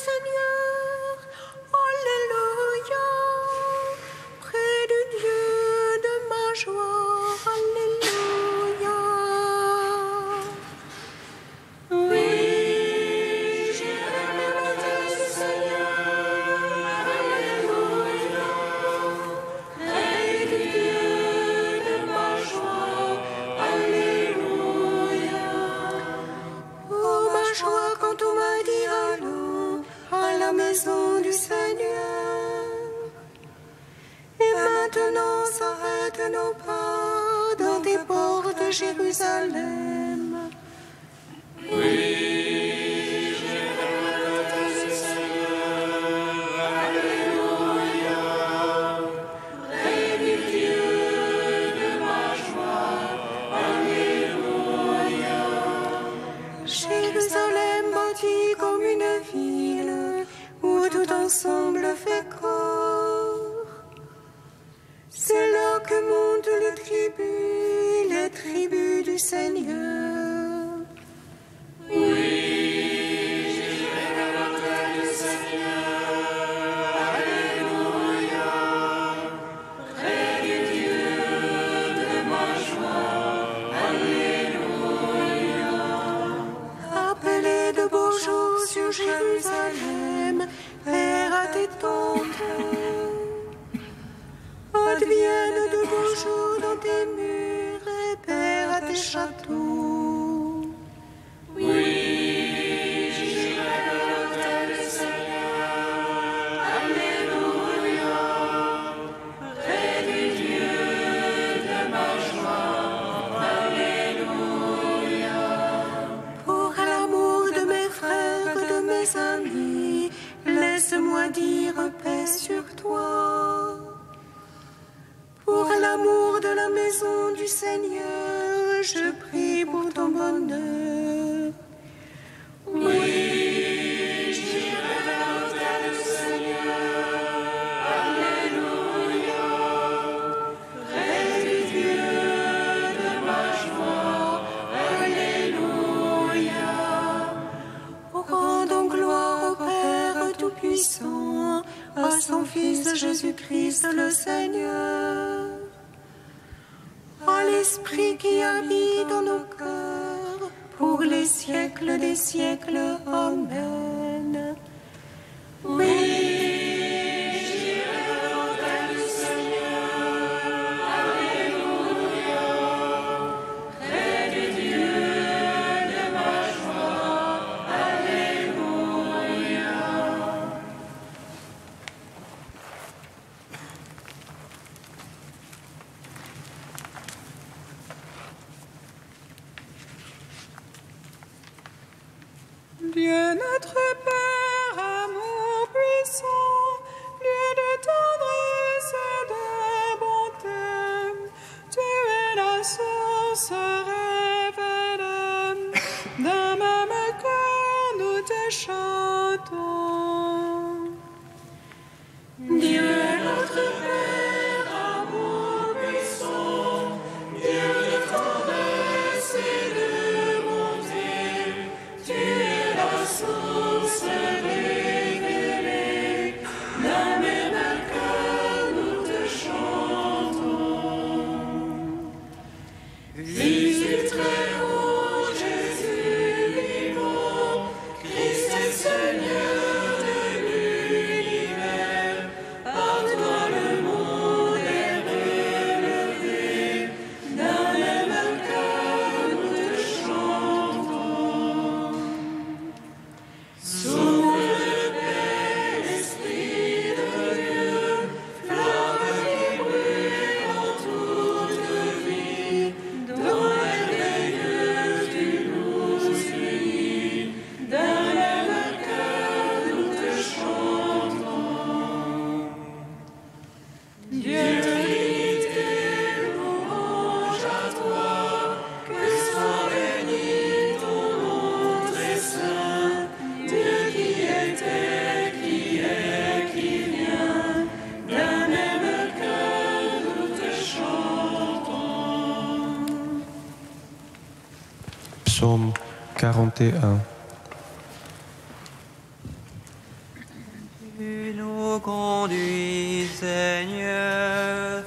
Seigneur. Alléluia. Près du Dieu de ma joie. Alléluia. Oui, j'irai vers l'autel du Seigneur. Alléluia. Près du Dieu de ma joie. Alléluia. Oh, ma joie quand on m'a dit allons à la maison du Seigneur. Et maintenant s'arrêtent nos pas dans tes portes de Jérusalem. Oui, j'irai à l'autel du Seigneur. Alléluia. Près du Dieu de ma joie. Alléluia. Jérusalem bâtie comme une ville où tout ensemble fait corps. C'est là que montent les tribus du Seigneur. Oui, j'irai à l'autel du Seigneur. Alléluia. Près du Dieu de ma joie. Alléluia. Appelez de beaux jours sur Jérusalem, Père à tes tentes. Adviennent de beaux jours dans tes murs et Père à tes châteaux. Oui, j'irai à l'autel du Seigneur. Alléluia. Près du Dieu de ma joie. Alléluia. Pour l'amour de mes frères, de mes amis, laisse-moi dire paix sur toi. Pour l'amour de la maison du Seigneur, je prie pour ton bonheur. Oui, j'irai vers l'autel du Seigneur. Alléluia. Près du Dieu de ma joie. Alléluia. Oh, rendons gloire au Père Tout-Puissant, à son Fils Jésus-Christ le Seigneur, à l'Esprit qui habite dans nos cœurs, pour les siècles des siècles. Amen. Oui, j'irai à l'autel du Seigneur. Alléluia. Près du Dieu de ma joie. Alléluia. Dieu notre Père, amour puissant, Dieu de tendresse et de bonté, tu es la source révélée, d'un même cœur nous te chantons. Dieu notre Père, amour puissant, Dieu de tendresse et de bonté, tu es la source révélée, d'un même cœur nous te chantons. Fils du Très-Haut, Jésus vivant, Christ est Seigneur de l'univers, par toi le monde est relevé, d'un même cœur nous te chantons. Souffle de paix, l'Esprit de Dieu, flamme qui brûle en toute vie, don merveilleux tu nous unis, d'un même cœur nous te chantons. Dieu Trinité, louange à toi, que soit béni ton nom très saint, Dieu qui était, qui est, qui vient, d'un même cœur nous te chantons. Psaume 41. conduis, Seigneur,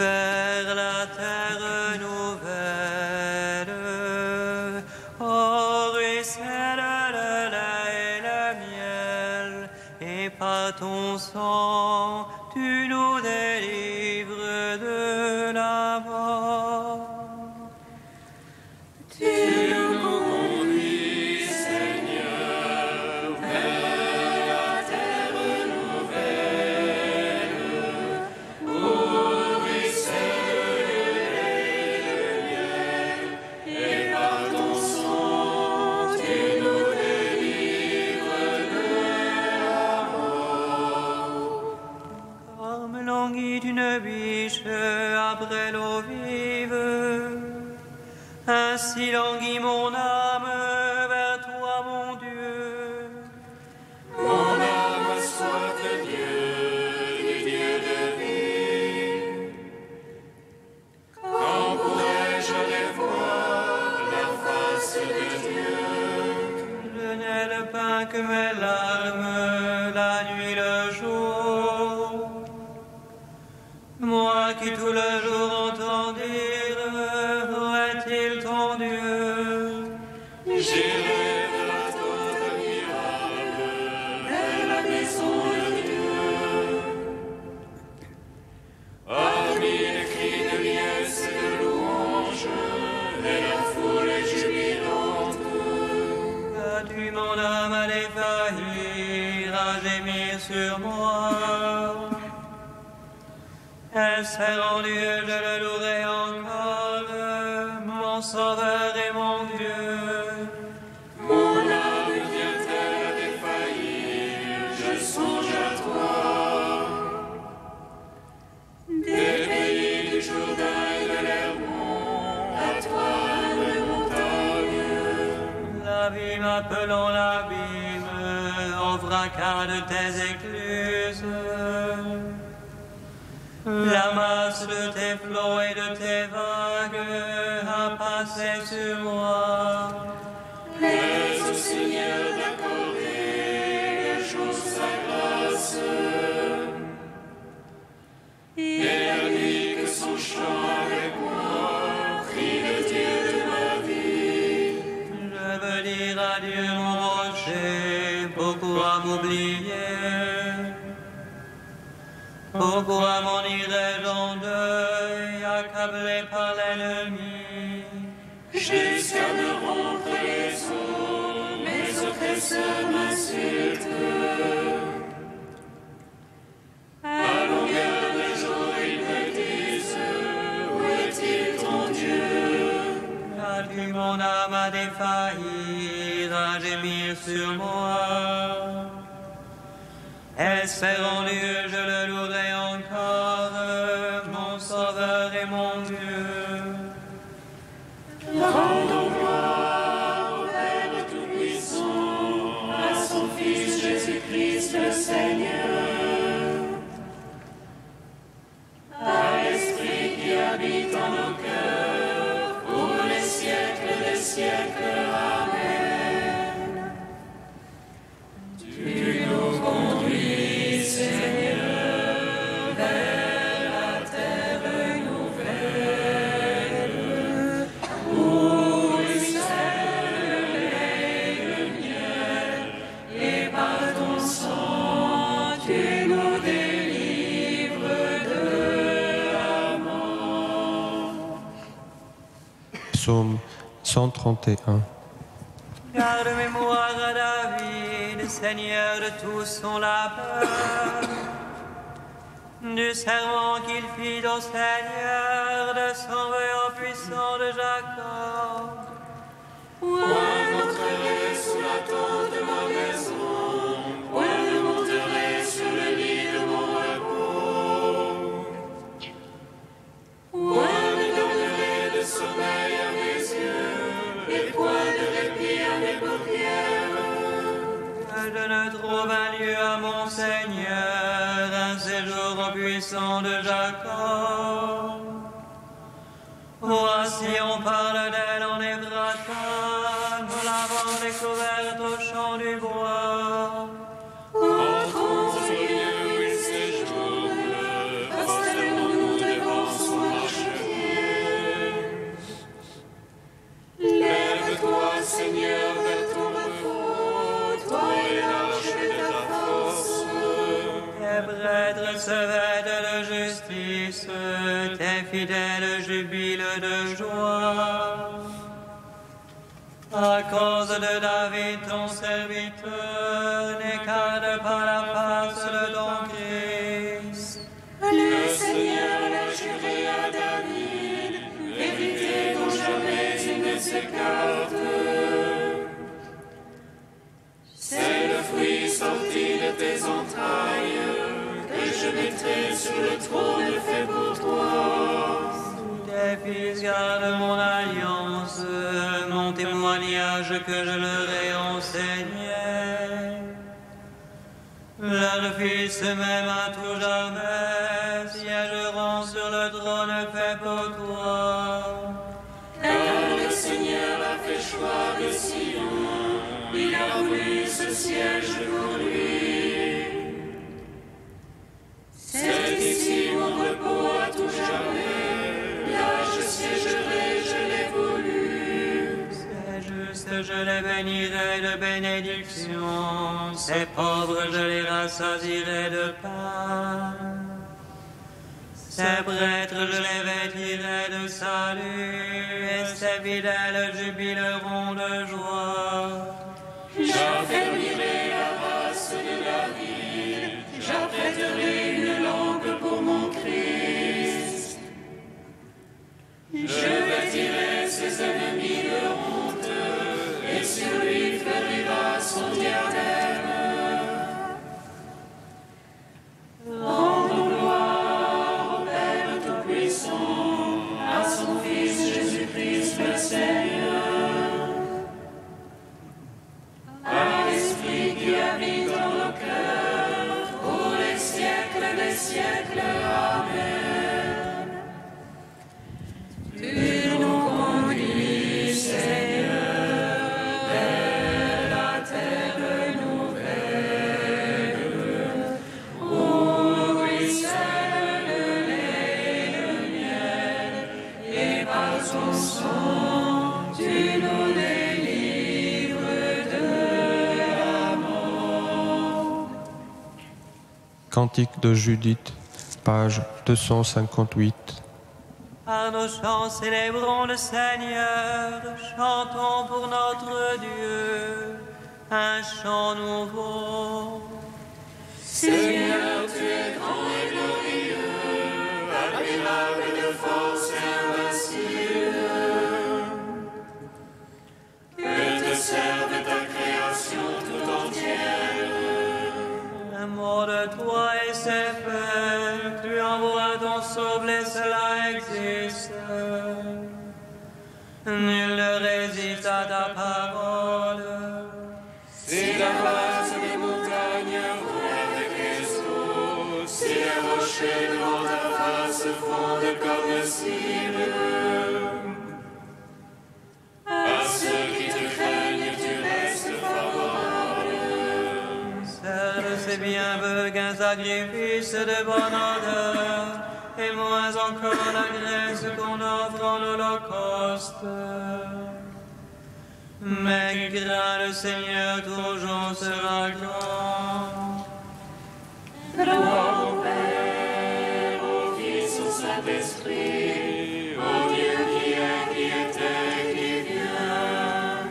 vers la terre nouvelle. Ô ruisselle le lait et le miel, et par ton sang, tu nous délivres de la mort. Tu nous conduis, Seigneur, vers la terre nouvelle, où ruisselle le lait et le miel, et par ton sang, tu nous délivres de la mort. Comme languit une biche après l'eau vive, ainsi languit mon âme vers toi, mon Dieu. Mon âme a soif de Dieu, du Dieu de vie. Quand pourrais-je aller voir la face de Dieu? Je n'ai le pain que mes larmes, la nuit, le jour. Moi qui tout le jour entends dire, où est-il ton Dieu? J'irai de la tente admirable, vers la maison de Dieu. Parmi les cris de liesse et de louange, et la foule est jubilante. As-tu mon âme à défaillir, à gémir sur moi? Elle s'est rendue, je le louerai encore, mon Sauveur et mon Dieu. Mon âme vient-elle à défaillir, je songe à toi. Des pays du Jourdain et de l'Hermon, à toi de montagne. L'abîme appelant l'abîme, au fracas de tes écluses. La masse de tes flots et de tes vagues a passé sur moi. Mais au Seigneur d'accorder les choses sa grâce. Et la nuit que son chant avec moi, crie le Dieu de ma vie. Je veux dire adieu mon rocher, pourquoi m'oublier? Pourquoi m'en irais-je en deuil, accablé par l'ennemi? Jusqu'à me rompre les os, mes oppresseurs m'insultent. À longueur de jour, ils me disent, où est-il ton Dieu? As-tu mon âme à défaillir, à gémir sur moi? Elle s'est rendue, je le louerai encore, mon Sauveur et mon Dieu. Rendons gloire au Père Tout-Puissant, à son Fils Jésus-Christ le Seigneur, à l'Esprit qui habite en nos cœurs, pour les siècles des siècles. Amen. Tu nous conduis, Seigneur, vers la terre nouvelle, où ruisselle le lait et le miel, et par ton sang, tu nous délivres de la mort. Psaume 131. Garde mémoire à David, Seigneur de tout son labeur, du serment qu'il fit au Seigneur, de son vœu au puissant de Jacob. Point n'entrerai sous la tente de ma maison, point ne monterai sur le lit de mon repos, point ne donnerai de sommeil à mes yeux, et point de répit à mes paupières. Que je ne trouve un lieu à mon Seigneur, un séjour au puissant de Jacob. Voici, on parle d'elle en Éphrata, nous l'avons découverte au champ du bois. Entrons au lieu où il s'est que tes fidèles jubilent de joie. À cause de David, ton serviteur, n'écarte pas la face de ton Christ. Le Seigneur l'a juré à David, vérité dont jamais il ne s'écarte. C'est le fruit sorti de tes entrailles que je mettrai sur le trône fait pour toi. Tes fils gardent mon alliance, mon témoignage que je leur ai enseigné. Leurs fils même à tout jamais siégeront sur le trône fait pour toi. Car le Seigneur a fait choix de Sion, il a voulu ce siège pour lui. C'est ici mon repos à tout jamais, là je siégerai, je l'ai voulu. C'est juste, je les bénirai de bénédiction, ces pauvres, je les rassasierai de pain. Ces prêtres, je les vêtirai de salut, et ces fidèles jubileront de joie. J'affermirai la race de David, j'apprêterai une lampe pour mon Christ. Je vêtirai ses ennemis de honte, et sur lui fleurira son diadème. Rendons gloire au Père Tout-Puissant, à son Fils Jésus-Christ le Seigneur. À l'Esprit qui habite dans nos cœurs, pour les siècles des siècles. Amen. Tu nous conduis, Seigneur, vers la terre nouvelle, où ruisselle le lait et le miel, et par son sang, tu nous délivres de la mort. Cantique de Judith, page 258. Par nos chants célébrons le Seigneur, chantons pour notre Dieu un chant nouveau. Seigneur, tu es grand et glorieux, admirable de force et invincible. Que te serve ta création tout entière. Un mot de toi et c'est fait, tu envoies ton souffle et cela existe. Nul ne résiste à ta parole. Si la base des montagnes roule avec les eaux, si les rochers devant ta face fondent comme le cire. À ceux qui te craignent, tu restes favorable. Certes, c'est bien peu qu'un sacrifice de bonne odeur, et moins encore la graisse qu'on offre en holocauste. Mais crains le Seigneur, ton jour sera grand. Gloire au Père, au Fils, au Saint-Esprit, au Dieu qui est, qui était, qui vient.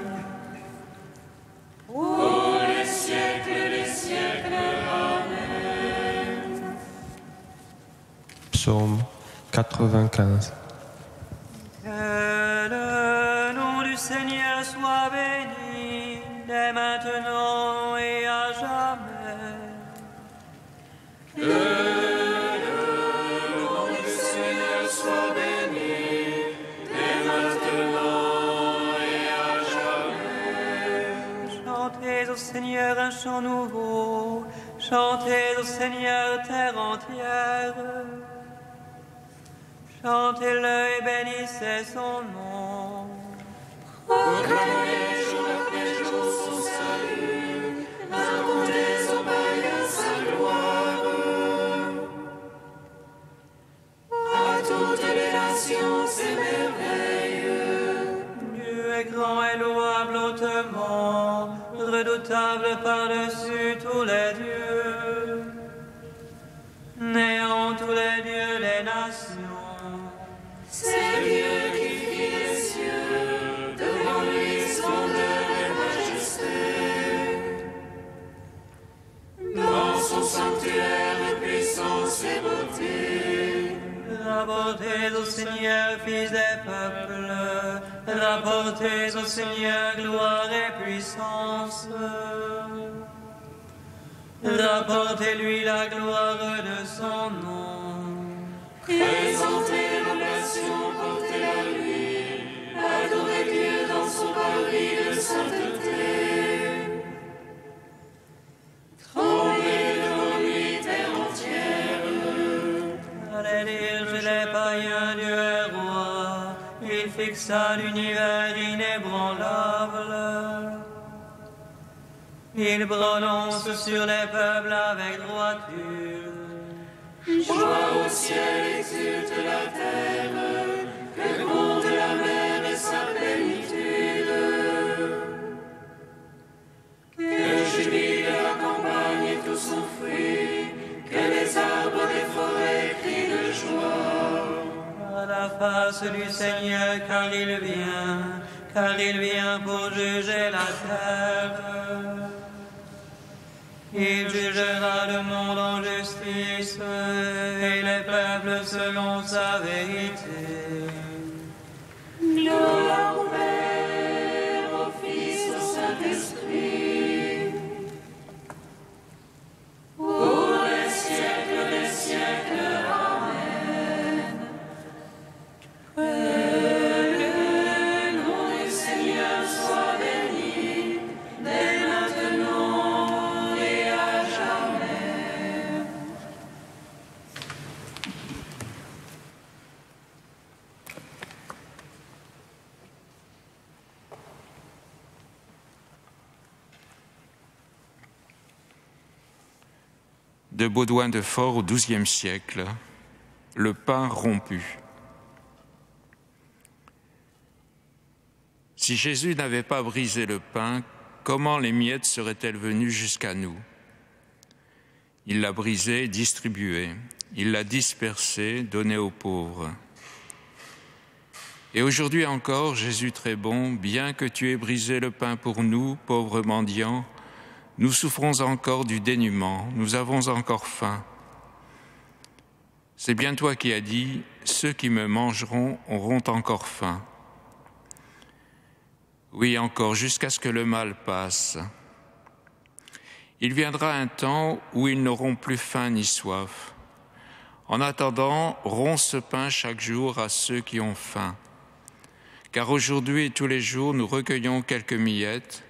Pour les siècles des siècles. Amen. Psaume 95. Que le nom du Seigneur soit béni, dès maintenant et à jamais. Que le nom du Seigneur soit béni, dès maintenant et à jamais. Chantez au Seigneur un chant nouveau, chantez au Seigneur terre entière. Chantez-le et bénissez son nom. Proclamez jour après jour son salut, racontez aux païens sa gloire. À toutes les nations ses merveilles. Dieu est grand et louable hautement, redoutable par-dessus tous les dieux. Néant tous les dieux des nations. au Seigneur, fils des peuples. Rapportez au Seigneur gloire et puissance. Rapportez-lui la gloire de son nom. Présentez l'oblation, portez à lui. Adorez Dieu dans son parvis de sainteté. Tremblez devant lui, terre entière. Allez dire les païens, Dieu est roi. Il fixa l'univers inébranlable. Il prononce sur les peuples avec droiture. Joie au ciel, exulte la terre, que gronde la mer et sa plénitude. Que jubile la campagne et tout son fruit, que les arbres des forêts crient de joie. À la face du Seigneur, car il vient pour juger la terre. Il jugera le monde en justice et les peuples selon sa vérité. Gloire au Père, au Fils, au Saint-Esprit, pour les siècles des siècles. Amen. Que le nom du Seigneur soit béni, dès maintenant et à jamais. De Baudouin de Fort au XIIe siècle, le pain rompu. Si Jésus n'avait pas brisé le pain, comment les miettes seraient-elles venues jusqu'à nous? Il l'a brisé, distribué. Il l'a dispersé, donné aux pauvres. Et aujourd'hui encore, Jésus très bon, bien que tu aies brisé le pain pour nous, pauvres mendiants, nous souffrons encore du dénuement, nous avons encore faim. C'est bien toi qui as dit, ceux qui me mangeront auront encore faim. Oui, encore, jusqu'à ce que le mal passe. Il viendra un temps où ils n'auront plus faim ni soif. En attendant, romps ce pain chaque jour à ceux qui ont faim. Car aujourd'hui et tous les jours, nous recueillons quelques miettes,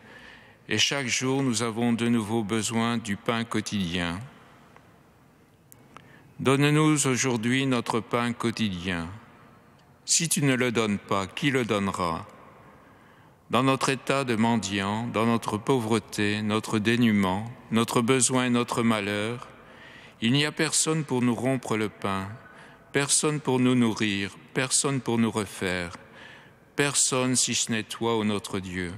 et chaque jour, nous avons de nouveau besoin du pain quotidien. Donne-nous aujourd'hui notre pain quotidien. Si tu ne le donnes pas, qui le donnera? Dans notre état de mendiant, dans notre pauvreté, notre dénuement, notre besoin et notre malheur, il n'y a personne pour nous rompre le pain, personne pour nous nourrir, personne pour nous refaire, personne si ce n'est toi, ô notre Dieu.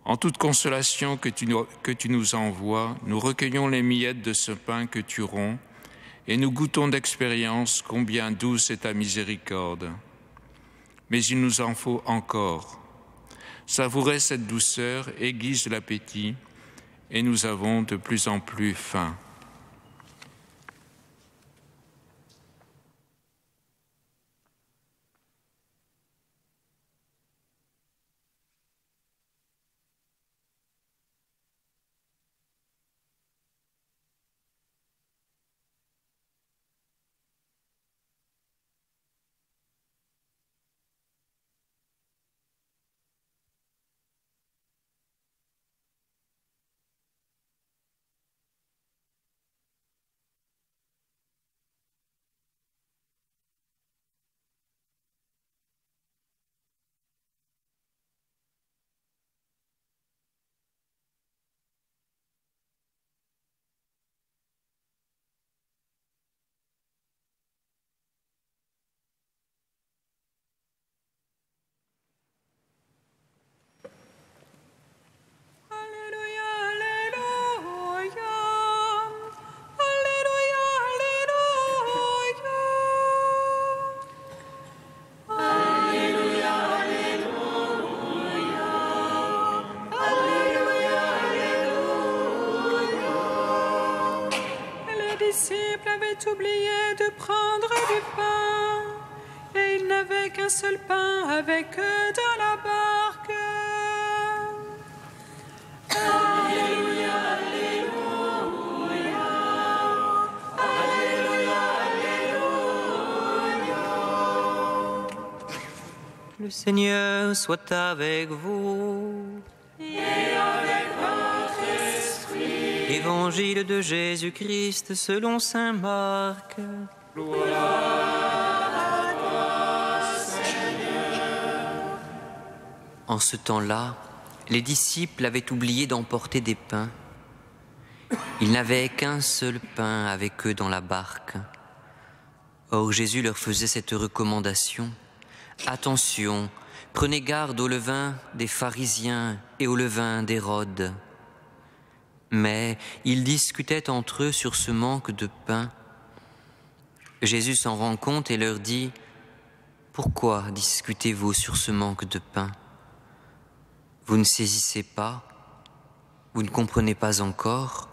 En toute consolation que tu nous envoies, nous recueillons les miettes de ce pain que tu romps et nous goûtons d'expérience combien douce est ta miséricorde. Mais il nous en faut encore. Savourer cette douceur aiguise l'appétit et nous avons de plus en plus faim. avait oublié de prendre du pain, et ils n'avaient qu'un seul pain avec eux dans la barque. Alléluia, alléluia, alléluia, alléluia. Le Seigneur soit avec vous. Et avec votre esprit. Évangile de Jésus-Christ selon saint Marc. En ce temps-là, les disciples avaient oublié d'emporter des pains. Ils n'avaient qu'un seul pain avec eux dans la barque. Or Jésus leur faisait cette recommandation. Attention, prenez garde au levain des pharisiens et au levain d'Hérode. Mais ils discutaient entre eux sur ce manque de pain. Jésus s'en rend compte et leur dit « Pourquoi discutez-vous sur ce manque de pain ? Vous ne saisissez pas, vous ne comprenez pas encore,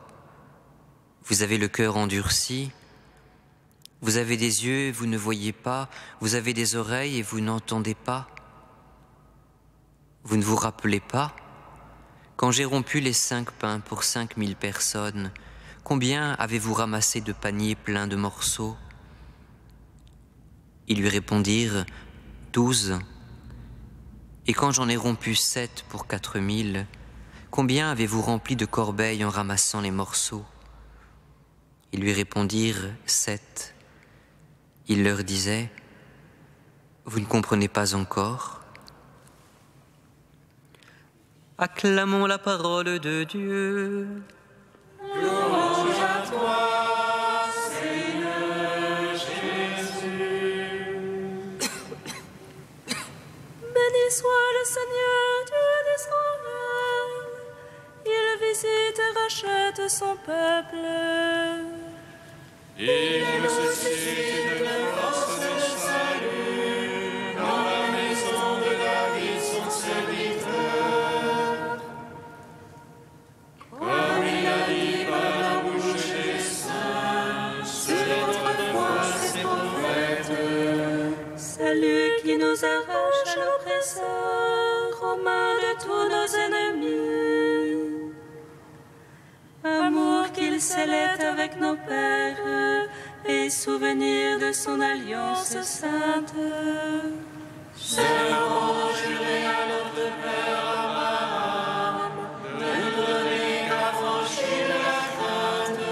vous avez le cœur endurci, vous avez des yeux et vous ne voyez pas, vous avez des oreilles et vous n'entendez pas. Vous ne vous rappelez pas ? Quand j'ai rompu les 5 pains pour 5000 personnes, combien avez-vous ramassé de paniers pleins de morceaux ? Ils lui répondirent, 12. Et quand j'en ai rompu 7 pour 4000, combien avez-vous rempli de corbeilles en ramassant les morceaux ? Ils lui répondirent, 7. Il leur disait, vous ne comprenez pas encore ? Acclamons la parole de Dieu. Louange à toi, Seigneur Jésus. Béni soit le Seigneur Dieu d'Israël. Il visite et rachète son peuple. Il nous suscite de force de salut dans la maison de David, son serviteur. Comme il a dit par la bouche des saints, selon autrefois ses prophètes. C'est lui qui nous arrache à l'oppresseur, aux mains de tous nos ennemis. Amour qu'il scellait avec nos pères, et souvenir de son alliance sainte. Serment juré à notre Père Abraham, de nous donner qu'affranchir de la crainte,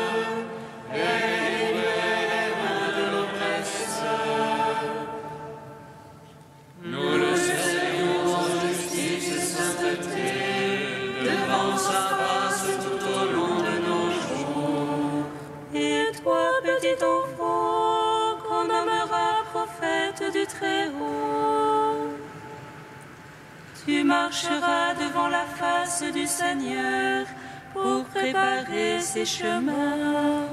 et libérer les mains de l'oppresseur. Nous le servons en justice et sainteté, devant sa face tout au long de nos jours. Et toi, petit enfant, qu'on nommera prophète du Très-Haut, tu marcheras devant la face du Seigneur pour préparer ses chemins.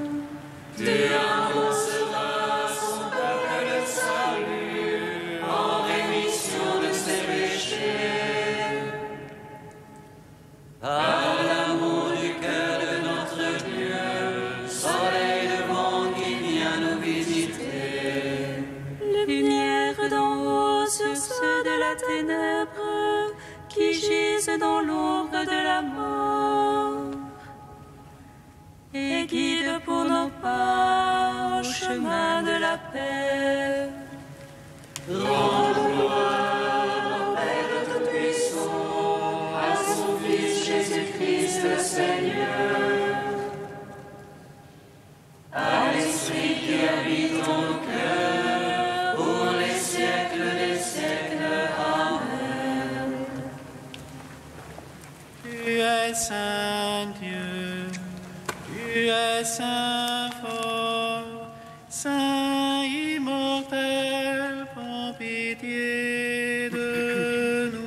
Tu annonceras son peuple le salut en rémission de ses péchés. Par l'amour du cœur de notre Dieu, soleil levant qui vient nous visiter. Lumière d'en haut sur ceux de la ténèbre qui gisent dans l'ombre de la mort. Et guide pour nos pas au chemin de la paix. Rends gloire, Père Tout-Puissant, à son Fils Jésus-Christ le Seigneur, à l'Esprit qui habite en nos cœurs, pour les siècles des siècles. Amen. Tu es saint Dieu, tu es saint fort, saint immortel, prends pitié de nous.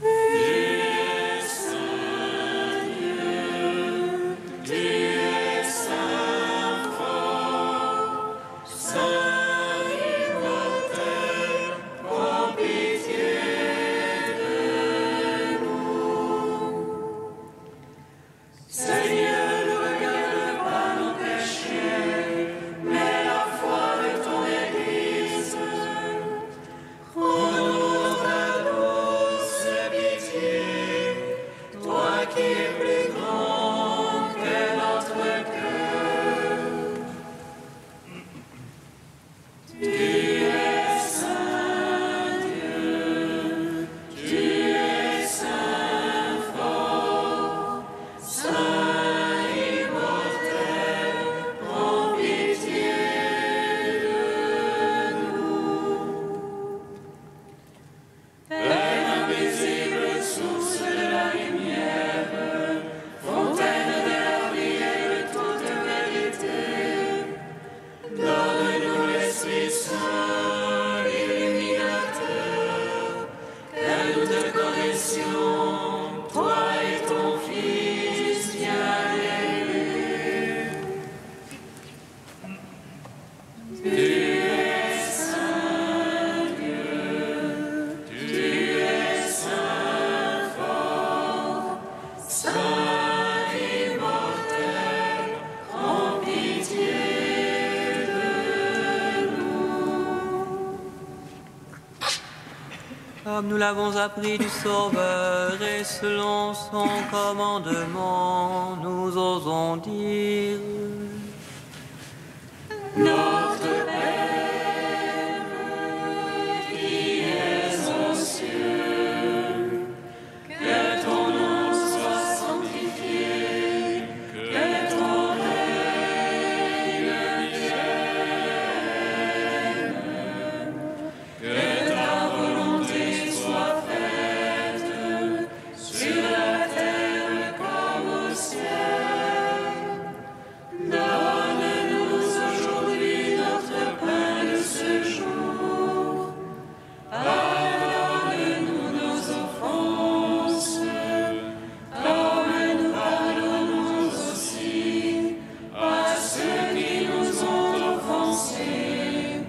Tu es saint Dieu, tu es saint fort, saint immortel, prends pitié de nous. Seigneur, ne regarde pas nos péchés, Donne-nous l'Esprit Saint, illuminateur, que nous te connaissions, toi et ton Fils bien-aimé. Tu es Saint Dieu, tu es Saint fort, Saint immortel, en pitié de nous. Comme nous l'avons appris du Sauveur et selon son commandement, nous osons dire: Notre Père, qui es aux cieux, que ton nom soit sanctifié, que ton règne vienne, que ta volonté soit faite sur la terre comme au ciel. Donne-nous aujourd'hui notre pain de ce jour. Pardonne-nous nos offenses, comme nous pardonnons aussi à ceux qui nous ont offensés.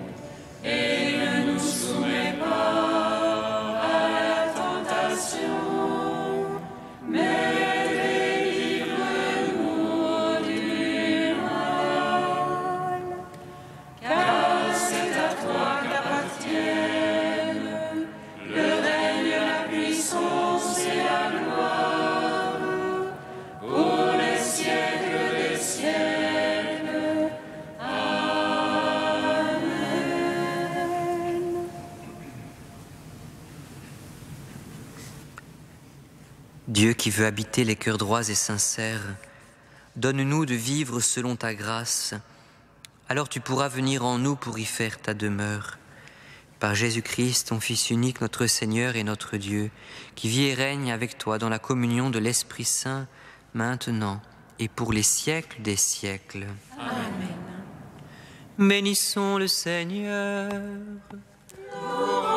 Et ne nous soumets pas à la tentation, mais délivre-nous du mal. Car c'est à toi qu'appartiennent le règne, la puissance et la gloire pour les siècles des siècles. Amen. Dieu qui veut habiter les cœurs droits et sincères, donne-nous de vivre selon ta grâce. Alors tu pourras venir en nous pour y faire ta demeure. Par Jésus-Christ, ton Fils unique, notre Seigneur et notre Dieu, qui vit et règne avec toi dans la communion de l'Esprit Saint, maintenant et pour les siècles des siècles. Bénissons le Seigneur. Nous